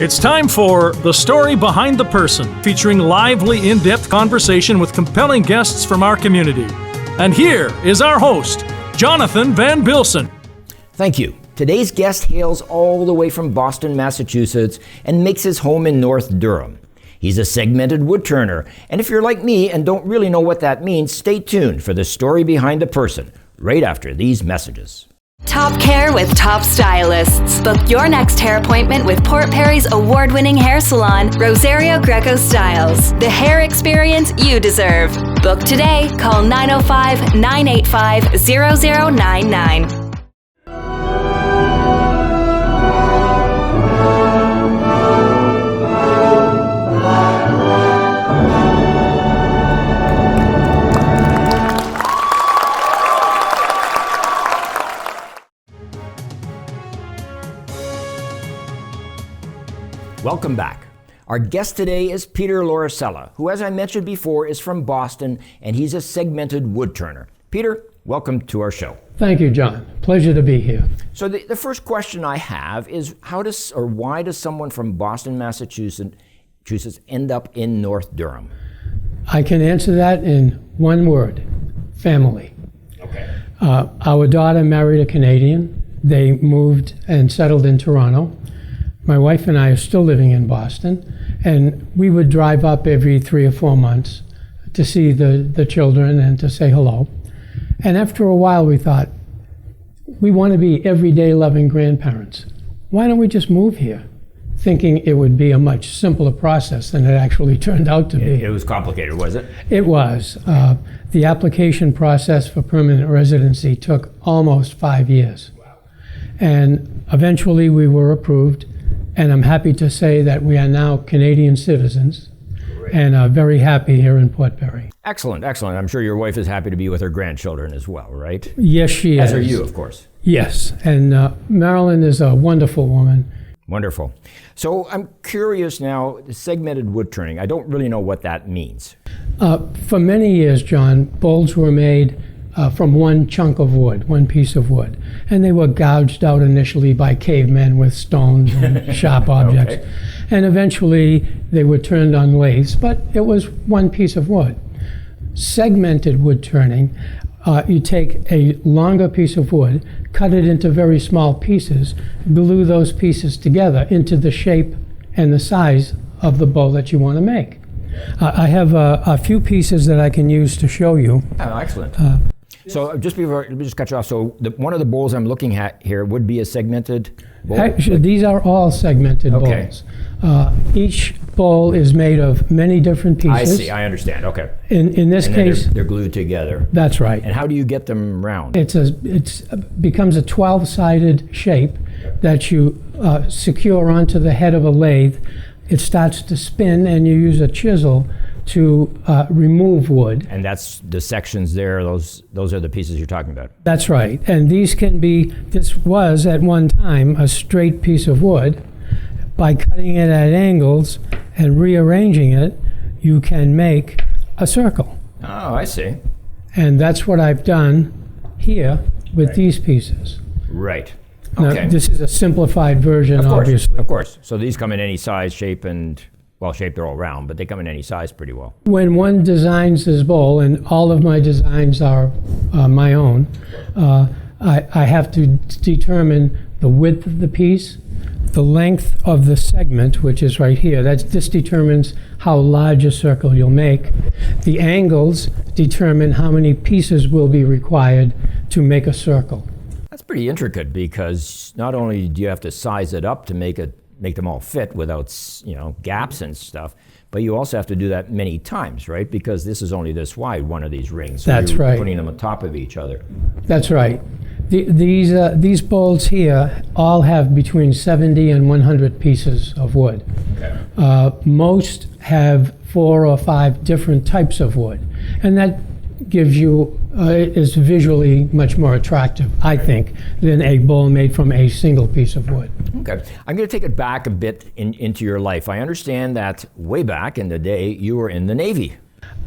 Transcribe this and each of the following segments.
It's time for The Story Behind the Person, featuring lively, in-depth conversation with compelling guests from our community. And here is our host, Jonathan Van Bilsen. Thank you. Today's guest hails all the way from Boston, Massachusetts, and makes his home in North Durham. He's a segmented woodturner, and if you're like me and don't really know what that means, stay tuned for The Story Behind the Person, right after these messages. Top care with top stylists. Book your next hair appointment with Port Perry's award-winning hair salon, Rosario Greco Styles. The hair experience you deserve. Book today. Call 905-985-0099. Welcome back. Our guest today is Peter Lauricella, who, as I mentioned before, is from Boston, and he's a segmented woodturner. Peter, welcome to our show. Thank you, John. Pleasure to be here. So the first question I have is, why does someone from Boston, Massachusetts end up in North Durham? I can answer that in one word: family. Okay. Our daughter married a Canadian. They moved and settled in Toronto. My wife and I are still living in Boston, and we would drive up every 3 or 4 months to see the children and to say hello. And after a while we thought, we want to be everyday loving grandparents. Why don't we just move here? Thinking it would be a much simpler process than it actually turned out to be. It was complicated, was it? It was. The application process for permanent residency took almost 5 years. Wow. And eventually we were approved. And I'm happy to say that we are now Canadian citizens. Great. And are very happy here in Port Perry. Excellent, excellent. I'm sure your wife is happy to be with her grandchildren as well, right? Yes, she is. As are you, of course. Yes, and Marilyn is a wonderful woman. Wonderful. So I'm curious now, segmented wood turning, I don't really know what that means. For many years, John, bowls were made from one chunk of wood, one piece of wood. And they were gouged out initially by cavemen with stones and sharp objects. Okay. And eventually they were turned on lathes, but it was one piece of wood. Segmented wood turning, you take a longer piece of wood, cut it into very small pieces, glue those pieces together into the shape and the size of the bowl that you want to make. I have a few pieces that I can use to show you. Oh, excellent. So let me just cut you off. So one of the bowls I'm looking at here would be a segmented bowl? Actually, these are all segmented bowls. Each bowl is made of many different pieces. I see, I understand, okay. In this case, they're glued together. That's right. And how do you get them round? It becomes a 12-sided shape that you secure onto the head of a lathe. It starts to spin, and you use a chisel to remove wood. And that's the sections there, those are the pieces you're talking about? That's right. And this was at one time a straight piece of wood. By cutting it at angles and rearranging it, you can make a circle. Oh, I see. And that's what I've done here with these pieces. Right. Now, Okay. this is a simplified version, obviously. Of course. So these come in any size, shape, and, well, shape they're all round, but they come in any size pretty well. When one designs this bowl, and all of my designs are my own, I have to determine the width of the piece, the length of the segment, which is right here. This determines how large a circle you'll make. The angles determine how many pieces will be required to make a circle. That's pretty intricate, because not only do you have to size it up to make them all fit without, gaps and stuff, but you also have to do that many times, right? Because this is only this wide, one of these rings. So That's you're right. Putting them on top of each other. That's right. These bowls here all have between 70 and 100 pieces of wood. Okay. Most have 4 or 5 different types of wood, and that gives you is visually much more attractive, I think, than a bowl made from a single piece of wood. Okay. I'm going to take it back a bit into your life. I understand that way back in the day you were in the Navy.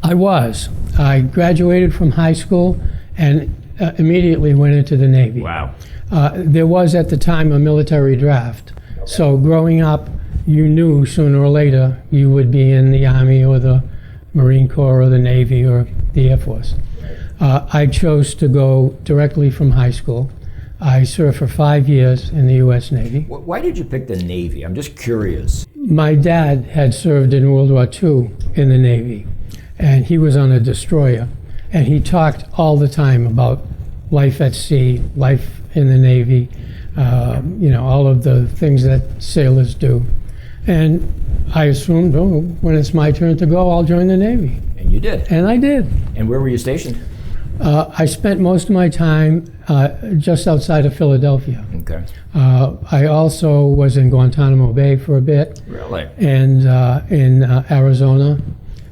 I was. I graduated from high school and immediately went into the Navy. Wow. There was at the time a military draft. Okay. So growing up you knew sooner or later you would be in the Army or the Marine Corps or the Navy or the Air Force. I chose to go directly from high school. I served for 5 years in the U.S. Navy. Why did you pick the Navy? I'm just curious. My dad had served in World War II in the Navy, and he was on a destroyer. And he talked all the time about life at sea, life in the Navy, all of the things that sailors do. And I assumed, when it's my turn to go, I'll join the Navy. And you did. And I did. And where were you stationed? I spent most of my time just outside of Philadelphia. Okay. I also was in Guantanamo Bay for a bit. Really? And in Arizona,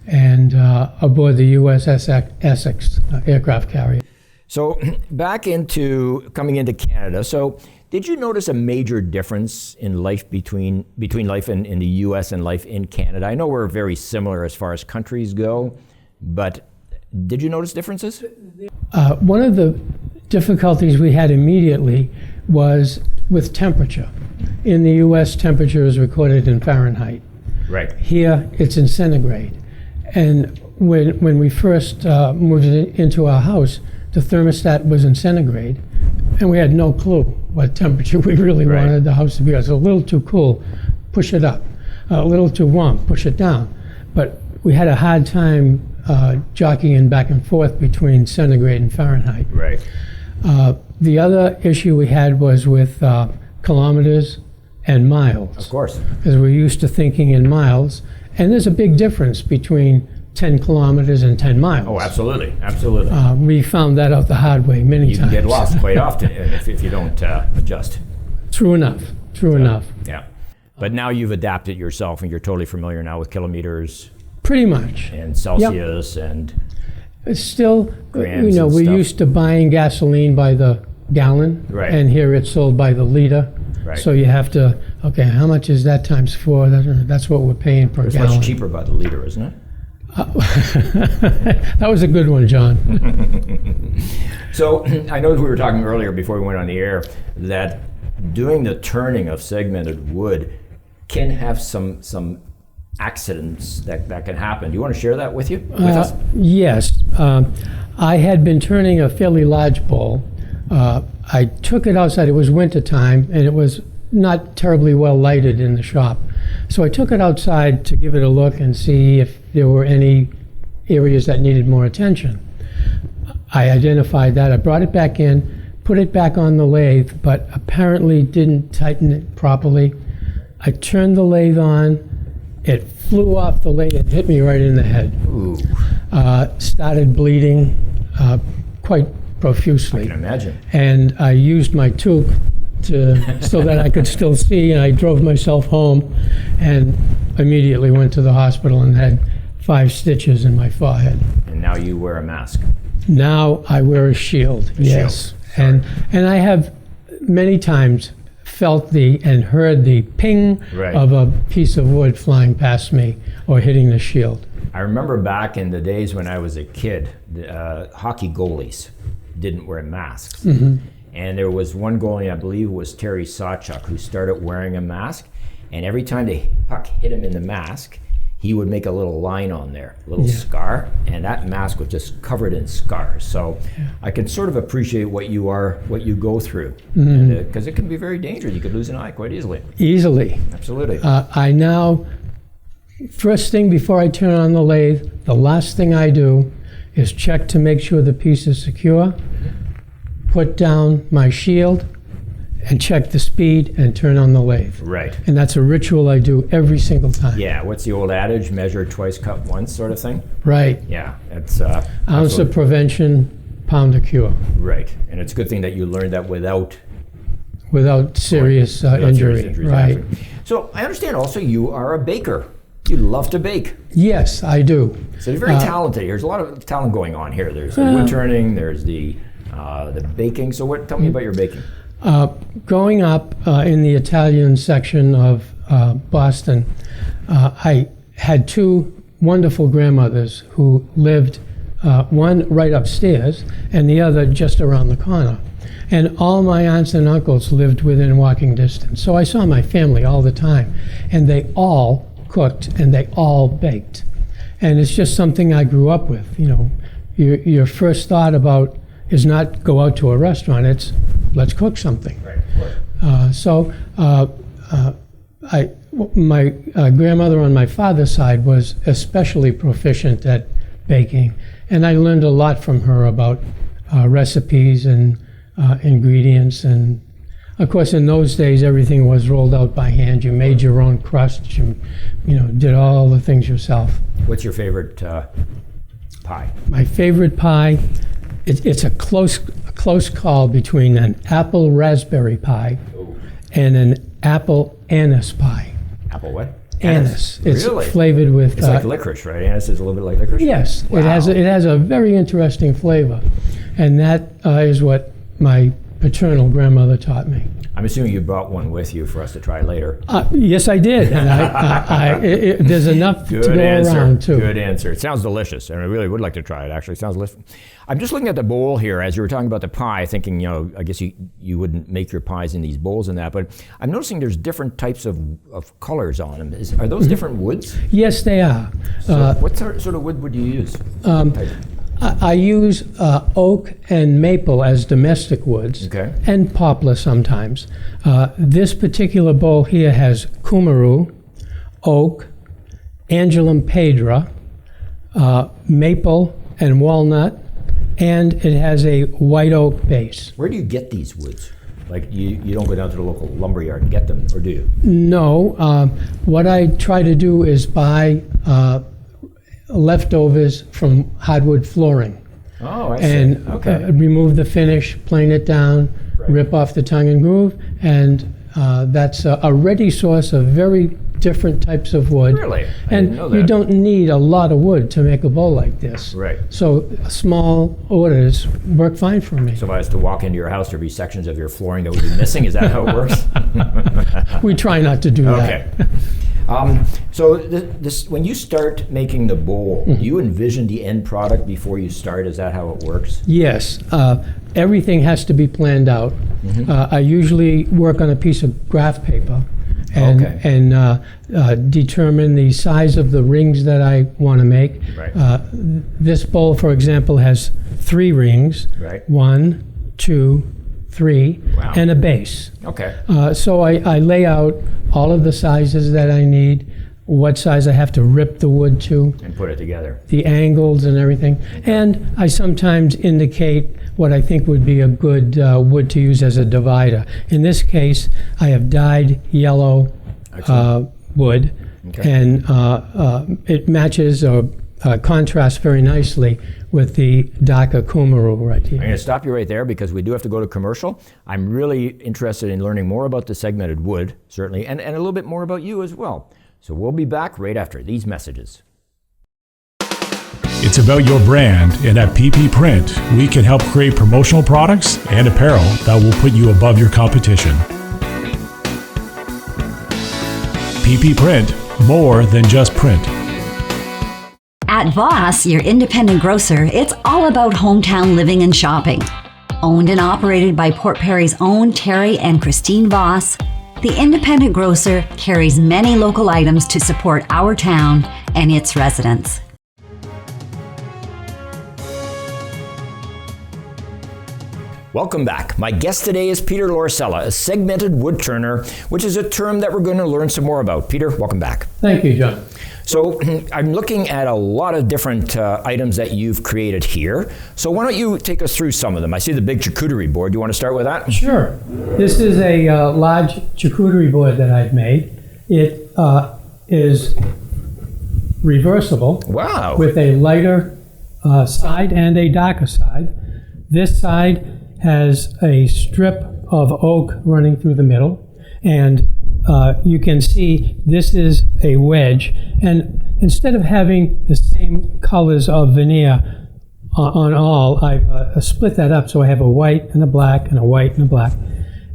and aboard the USS Essex aircraft carrier. So coming into Canada, so did you notice a major difference in life between life in the U.S. and life in Canada? I know we're very similar as far as countries go, but did you notice differences? One of the difficulties we had immediately was with temperature. In the U.S., temperature is recorded in Fahrenheit. Right. Here, it's in centigrade. And when we first moved into our house, the thermostat was in centigrade, and we had no clue what temperature we really wanted the house to be. It was a little too cool, push it up. A little too warm, push it down. But we had a hard time jockeying back and forth between centigrade and Fahrenheit. Right. The other issue we had was with kilometers and miles. Of course. Because we're used to thinking in miles, and there's a big difference between 10 kilometers and 10 miles. Oh, absolutely, absolutely. We found that out the hard way many times. You can get lost quite often if you don't adjust. True enough. Yeah. But now you've adapted yourself, and you're totally familiar now with kilometers. Pretty much. And Celsius and it's still, grams we're stuff. used to buying gasoline by the gallon, Right. and here it's sold by the liter. Right. So you have to, how much is that times 4? That's what we're paying per It's gallon. much cheaper by the liter, isn't it? That was a good one, John. So I know we were talking earlier before we went on the air that doing the turning of segmented wood can have some accidents that can happen. Do you want to share that with us? Yes. I had been turning a fairly large bowl. I took it outside. It was winter time, and it was not terribly well lighted in the shop. So I took it outside to give it a look and see if there were any areas that needed more attention. I identified that. I brought it back in, put it back on the lathe, but apparently didn't tighten it properly. I turned the lathe on. It flew off the lathe and hit me right in the head. Ooh. Started bleeding quite profusely. I can imagine. And I used my toque so that I could still see, and I drove myself home and immediately went to the hospital and had 5 stitches in my forehead. And now you wear a mask. Now I wear a shield, yes. Shield. And I have many times felt and heard the ping of a piece of wood flying past me or hitting the shield. I remember back in the days when I was a kid, hockey goalies didn't wear masks. Mm-hmm. And there was one goalie, I believe it was Terry Sawchuk, who started wearing a mask. And every time the puck hit him in the mask, he would make a little line on there, a little scar, and that mask was just covered in scars. So I can sort of appreciate what you go through, because it can be very dangerous. You could lose an eye quite easily. Easily. Absolutely. I now, first thing before I turn on the lathe, the last thing I do is check to make sure the piece is secure, put down my shield, and check the speed and turn on the lathe. Right. And that's a ritual I do every single time. Yeah, what's the old adage? Measure twice, cut once sort of thing? Right. Yeah, it's... ounce of prevention, pound of cure. Right, and it's a good thing that you learned that without serious without injury. Serious injuries right. happening. So I understand also you are a baker. You love to bake. Yes, I do. So you're very talented. There's a lot of talent going on here. There's the wood turning, there's the baking. So tell me about your baking. Growing up in the Italian section of Boston, I had 2 wonderful grandmothers who lived, one right upstairs and the other just around the corner. And all my aunts and uncles lived within walking distance. So I saw my family all the time. And they all cooked and they all baked. And it's just something I grew up with. You know, your first thought about is not go out to a restaurant, it's let's cook something. Right, of course. My grandmother on my father's side was especially proficient at baking, and I learned a lot from her about recipes and ingredients. And of course, in those days, everything was rolled out by hand. You made your own crust. You did all the things yourself. What's your favorite pie? My favorite pie, it's a close call between an apple raspberry pie and an apple anise pie. Apple what? Anise. It's really? Flavored with. It's like licorice, right? Anise is a little bit like licorice? Yes. Wow. It has a very interesting flavor. And that is what my paternal grandmother taught me. I'm assuming you brought one with you for us to try later. Yes, I did. And there's enough to go around, too. Good answer. It sounds delicious, and I really would like to try it, actually. It sounds delicious. I'm just looking at the bowl here as you were talking about the pie, thinking, I guess you wouldn't make your pies in these bowls and that, but I'm noticing there's different types of colors on them. Are those different woods? Yes, they are. So what sort of wood would you use? I use oak and maple as domestic woods, okay, and poplar sometimes. This particular bowl here has kumaru, oak, angelum pedra, maple and walnut, and it has a white oak base. Where do you get these woods? Like you don't go down to the local lumber yard and get them, or do you? No. What I try to do is buy leftovers from hardwood flooring. Oh, I see. And remove the finish, plane it down, rip off the tongue and groove, and that's a ready source of very different types of wood. Really? I And didn't know that. you don't need a lot of wood to make a bowl like this. Right. So small orders work fine for me. So if I was to walk into your house, there'd be sections of your flooring that would be missing? Is that how it works? We try not to do that. Okay. So when you start making the bowl, do you envision the end product before you start? Is that how it works? Yes. Everything has to be planned out. I usually work on a piece of graph paper and determine the size of the rings that I want to make. Right. This bowl, for example, has 3 rings. Right. 1, 2, 3, Wow. and a base. Okay. So I lay out all of the sizes that I need, what size I have to rip the wood to, And put it together. the angles and everything. And I sometimes indicate what I think would be a good wood to use as a divider. In this case, I have dyed yellow wood, Okay. and it matches or contrasts very nicely with the darker kumaru right I'm here. going to stop you right there because we do have to go to commercial. I'm really interested in learning more about the segmented wood, certainly, and a little bit more about you as well. So we'll be back right after these messages. It's about your brand, and at PP Print, we can help create promotional products and apparel that will put you above your competition. PP Print, more than just print. At Voss, your independent grocer, it's all about hometown living and shopping. Owned and operated by Port Perry's own Terry and Christine Voss, the independent grocer carries many local items to support our town and its residents. Welcome back. My guest today is Peter Lauricella, a segmented wood turner, which is a term that we're going to learn some more about. Peter, welcome back. Thank you, John. So I'm looking at a lot of different items that you've created here. So why don't you take us through some of them? I see the big charcuterie board. Do you want to start with that? Sure. This is a large charcuterie board that I've made. It is reversible. Wow. With a lighter side and a darker side. This side has a strip of oak running through the middle, and you can see this is a wedge, and instead of having the same colors of veneer on all, I've split that up so I have a white and a black and a white and a black,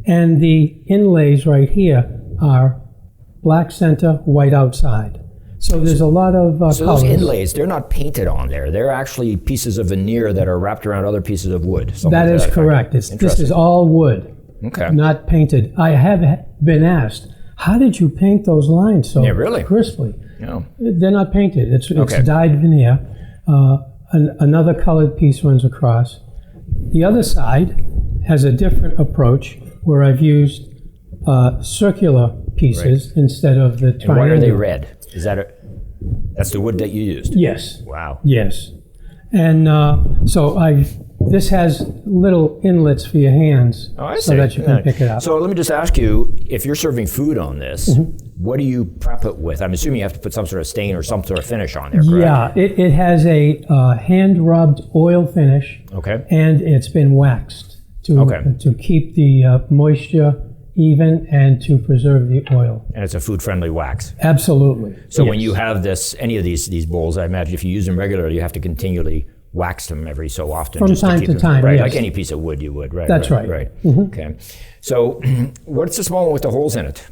and the inlays right here are black center, white outside. So there's a lot of So those colors. inlays, they're not painted on there. They're actually pieces of veneer that are wrapped around other pieces of wood. That is correct. This is all wood, Okay. not painted. I have been asked, how did you paint those lines so really? crisply? Yeah. They're not painted. It's Okay. dyed veneer. Another colored piece runs across. The other side has a different approach where I've used circular pieces instead of the And triangular. why are they red? Is that that's the wood that you used? Yes. Wow. Yes. And so this has little inlets for your hands Oh, I so see. that you can pick it up. So let me just ask you, if you're serving food on this, what do you prep it with? I'm assuming you have to put some sort of stain or some sort of finish on there, correct? Yeah, it has a hand-rubbed oil finish, Okay. and it's been waxed to keep the moisture even and to preserve the oil. And it's a food-friendly wax. Absolutely. So when Yes. you have any of these bowls, I imagine if you use them regularly, you have to continually wax them every so often. From just time keep to them, time, right? yes. Like any piece of wood you would, right? That's right. Right. Okay. So what's the small one with the holes in it?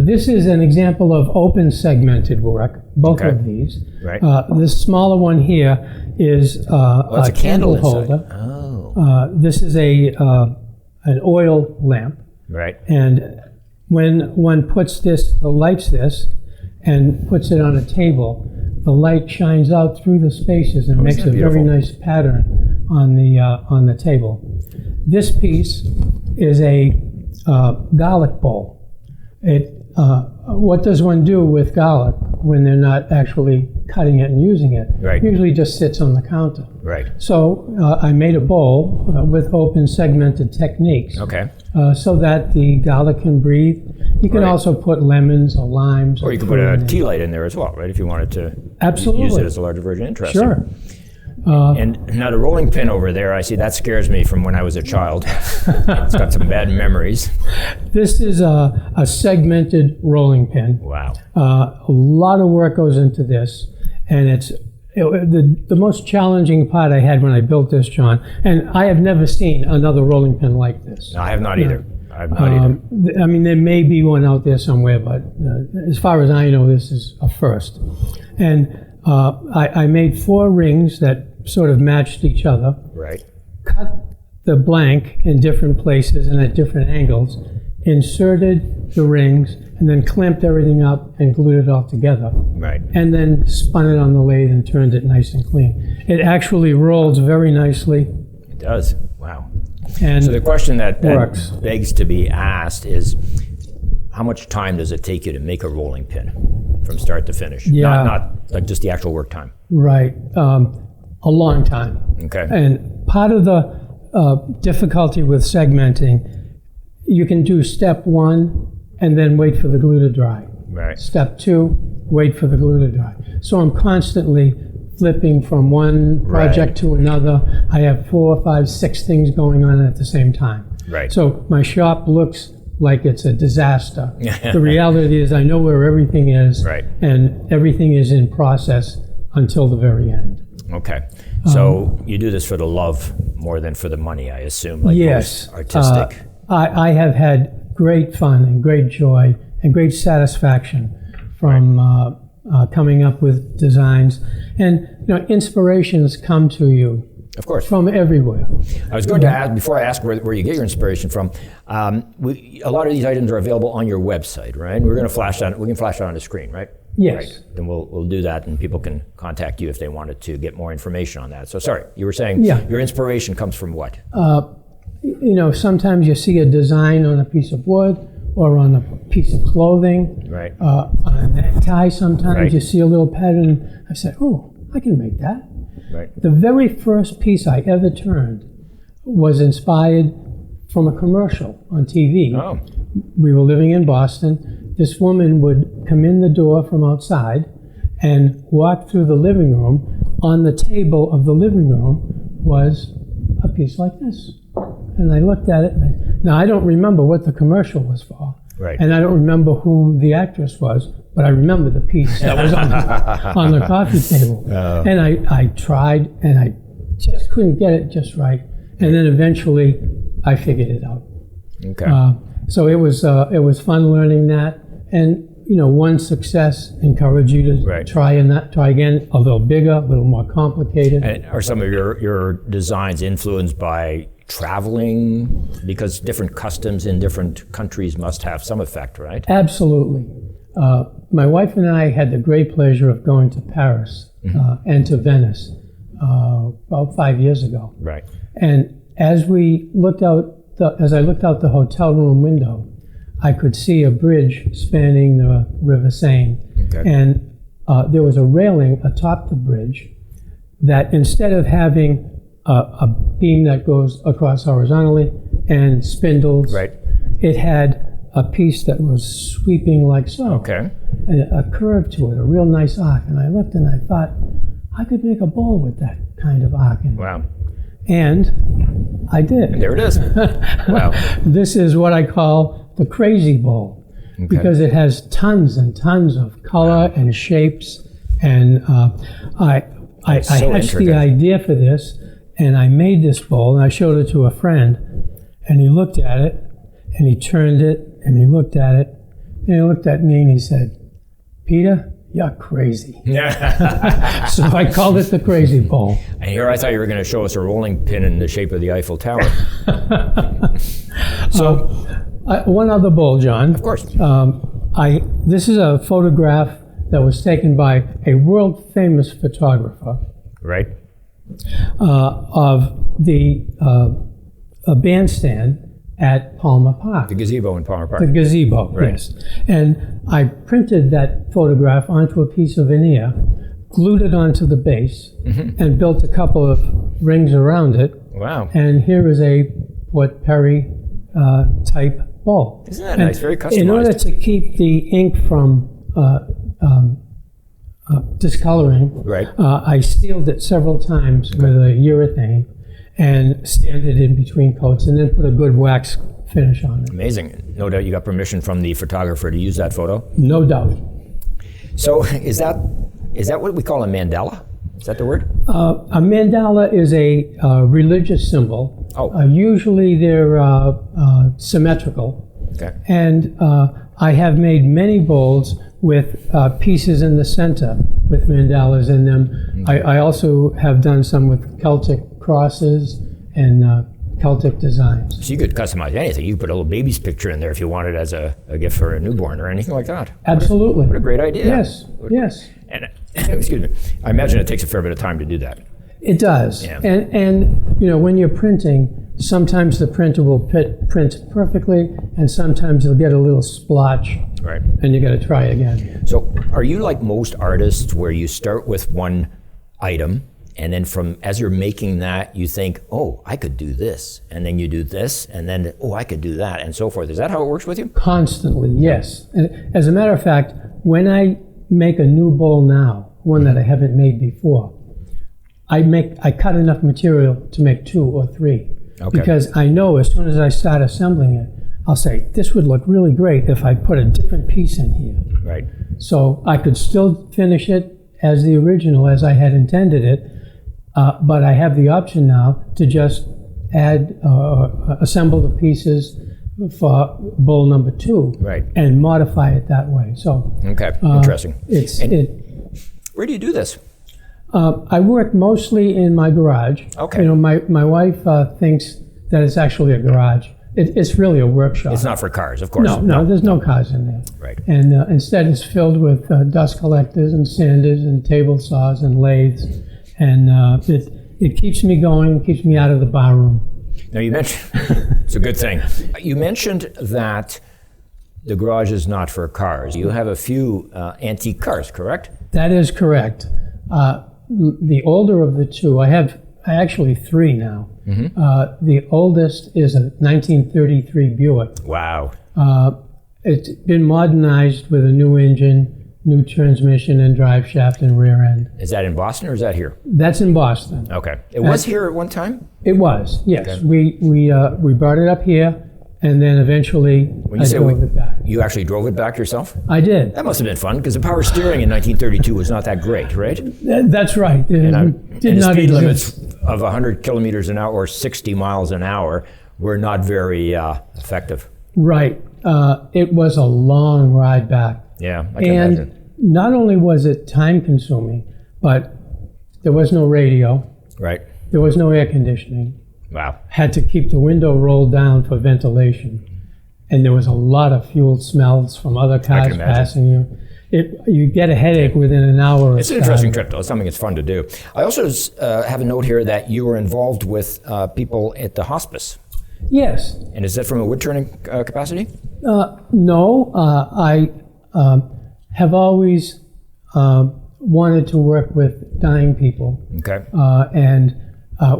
This is an example of open segmented work, both Okay. of these. Right. This smaller one here is it's a a candle holder. Oh. This is an oil lamp. Right. And when one lights this and puts it on a table, the light shines out through the spaces and makes that a very beautiful? nice pattern on the table. This piece is a garlic bowl. What does one do with garlic when they're not actually cutting it and using it? Right. Usually just sits on the counter. Right. So I made a bowl with open segmented techniques. Okay. So that the garlic can breathe. You can Right. also put lemons or limes. Or you could put a tea light in there as well, right? If you wanted to Absolutely. use it as a larger version. Interesting. Sure. And now the rolling pin over there, I see that scares me from when I was a child. It's got some bad memories. This is a segmented rolling pin. Wow. A lot of work goes into this, and the most challenging part I had when I built this, John, and I have never seen another rolling pin like this. No, I have not either. I have not either. I mean, there may be one out there somewhere, but as far as I know, this is a first. And I made 4 rings that sort of matched each other, Right. cut the blank in different places and at different angles, inserted the rings, and then clamped everything up and glued it all together. Right. And then spun it on the lathe and turned it nice and clean. It actually rolls very nicely. It does. Wow. And So the question that works. begs to be asked is, how much time does it take you to make a rolling pin from start to finish? Yeah. Not like just the actual work time. Right, a long time. Okay. And part of the difficulty with segmenting, you can do step 1 and then wait for the glue to dry. Right. Step 2, wait for the glue to dry. So I'm constantly flipping from one project to another. I have 4, 5, 6 things going on at the same time. Right. So my shop looks like it's a disaster. The reality is I know where everything is, Right. and everything is in process until the very end. Okay. So you do this for the love more than for the money, I assume, like Yes. most artistic. I have had great fun and great joy and great satisfaction from coming up with designs. And inspirations come to you Of course. from everywhere. I was going to ask, before I ask where you get your inspiration from, a lot of these items are available on your website, right? We're going to flash that. We can flash that on the screen, right? Yes. Right. Then we'll do that, and people can contact you if they wanted to get more information on that. So sorry, you were saying your inspiration comes from what? Sometimes you see a design on a piece of wood or on a piece of clothing, Right. On a necktie sometimes Right. you see a little pattern. I said, oh, I can make that. Right. The very first piece I ever turned was inspired from a commercial on TV. Oh. We were living in Boston. This woman would come in the door from outside and walk through the living room. On the table of the living room was a piece like this. And I looked at it, now I don't remember what the commercial was for. Right. And I don't remember who the actress was, but I remember the piece that was on the coffee table. And I tried, and I just couldn't get it just right. And then eventually I figured it out. Okay. So it was fun learning that. And one success encourage you to Right. try again, a little bigger, a little more complicated. And are some of your designs influenced by traveling? Because different customs in different countries must have some effect, right? Absolutely. My wife and I had the great pleasure of going to Paris and to Venice about 5 years ago. Right. And as I looked out the hotel room window, I could see a bridge spanning the River Seine. Okay. And there was a railing atop the bridge that, instead of having a beam that goes across horizontally and spindles, Right. it had a piece that was sweeping like so. Okay. And a curve to it, a real nice arc. And I looked and I thought, I could make a bowl with that kind of arc in it. Wow. And I did. There it is. Wow. This is what I call the crazy bowl, because it has tons and tons of color and shapes. And I hatched intricate. the idea for this, and I made this bowl, and I showed it to a friend, and he looked at it, and he turned it, and he looked at it, and he looked at me, and he said, "Peter, you're crazy." So I called it the crazy bowl. And here I thought you were going to show us a rolling pin in the shape of the Eiffel Tower. So, One other bowl, John. of course. This is a photograph that was taken by a world-famous photographer Right. of the a bandstand at Palmer Park. The gazebo in Palmer Park. The gazebo, Right. yes. And I printed that photograph onto a piece of veneer, glued it onto the base, and built a couple of rings around it. Wow. And here is a Port Perry type bowl. Isn't that nice? Very customized. In order to keep the ink from discoloring, Right. I sealed it several times with a urethane and sanded it in between coats, and then put a good wax finish on it. Amazing. No doubt you got permission from the photographer to use that photo. No doubt. So is that what we call a mandala? Is that the word? A mandala is a religious symbol. Oh. Usually they're symmetrical. Okay. And I have made many bowls with pieces in the center with mandalas in them. I also have done some with Celtic crosses and Celtic designs. So you could customize anything. You could put a little baby's picture in there if you wanted as a gift for a newborn or anything like that. Absolutely. What a great idea. Yes, yes. And excuse me, I imagine it takes a fair bit of time to do that. It does. Yeah. And when you're printing, sometimes the printer will print perfectly, and sometimes you'll get a little splotch, Right. and you got to try again. So are you like most artists where you start with one item and then as you're making that, you think, oh, I could do this, and then you do this, and then, oh, I could do that, and so forth. Is that how it works with you? Constantly, yes. And as a matter of fact, when I make a new bowl now, one that I haven't made before, I cut enough material to make 2 or 3. Okay. Because I know as soon as I start assembling it, I'll say, this would look really great if I put a different piece in here. Right. So I could still finish it as the original, as I had intended it, but I have the option now to just add, assemble the pieces for bowl number 2, Right. and modify it that way. So Okay. Interesting. Where do you do this? I work mostly in my garage. Okay. My wife thinks that it's actually a garage. It's really a workshop. It's not for cars, of course. No, there's no cars in there. Right. And instead it's filled with dust collectors and sanders and table saws and lathes. And it keeps me going, keeps me out of the bar room. Now you mentioned, it's a good thing. You mentioned that the garage is not for cars. You have a few antique cars, correct? That is correct. The older of the two, I actually 3 now. The oldest is a 1933 Buick. Wow. It's been modernized with a new engine, new transmission and drive shaft and rear end. Is that in Boston or is that here? That's in Boston. Okay. It was here at one time? It was, yes. Okay. We brought it up here, and then eventually I drove it back. You actually drove it back yourself? I did. That must have been fun because the power steering in 1932 was not that great, right? That's right. And Did the not speed exist. limits of 100 kilometers an hour or 60 miles an hour were not very effective. Right. It was a long ride back. Yeah, I can And imagine. not only was it time consuming, but there was no radio, Right. there was no air conditioning. Wow. Had to keep the window rolled down for ventilation. And there was a lot of fuel smells from other cars imagine. passing you. You get a headache within an hour. It's an interesting trip, though. It's something that's fun to do. I also have a note here that you were involved with people at the hospice. Yes. And is that from a wood turning capacity? No. I have always wanted to work with dying people. Okay. And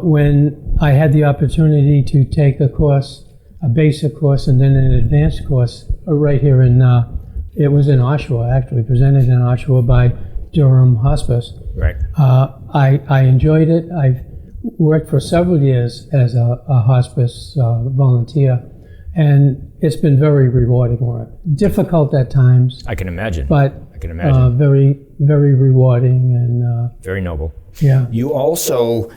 when I had the opportunity to take a course, a basic course, and then an advanced course right here in, it was in Oshawa, actually, presented in Oshawa by Durham Hospice. Right. I enjoyed it. I've worked for several years as a hospice volunteer, and it's been very rewarding work. Difficult at times, I can imagine. but I can imagine. very, very rewarding. And Very noble. yeah. You also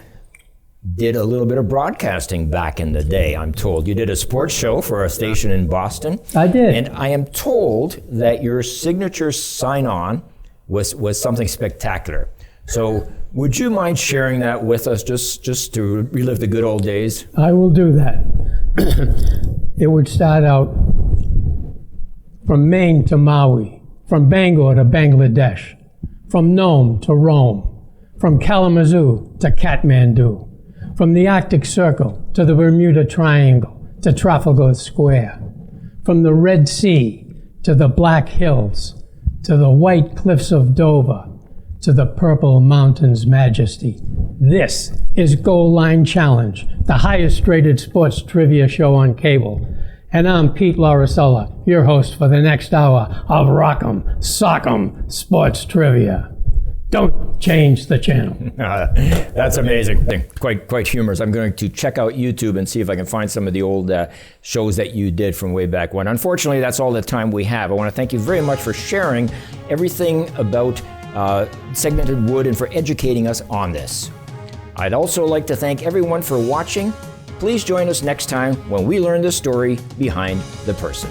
did a little bit of broadcasting back in the day, I'm told. You did a sports show for a station in Boston. I did. And I am told that your signature sign-on was something spectacular. So would you mind sharing that with us just to relive the good old days? I will do that. It would start out from Maine to Maui, from Bangor to Bangladesh, from Nome to Rome, from Kalamazoo to Kathmandu, from the Arctic Circle to the Bermuda Triangle to Trafalgar Square, from the Red Sea to the Black Hills to the White Cliffs of Dover to the Purple Mountains' majesty. This is Goal Line Challenge, the highest rated sports trivia show on cable. And I'm Pete Lauricella, your host for the next hour of Rock'em Sock'em Sports Trivia. Don't change the channel. That's amazing. Quite humorous. I'm going to check out YouTube and see if I can find some of the old shows that you did from way back when. Unfortunately, that's all the time we have. I want to thank you very much for sharing everything about segmented wood and for educating us on this. I'd also like to thank everyone for watching. Please join us next time when we learn the story behind the person.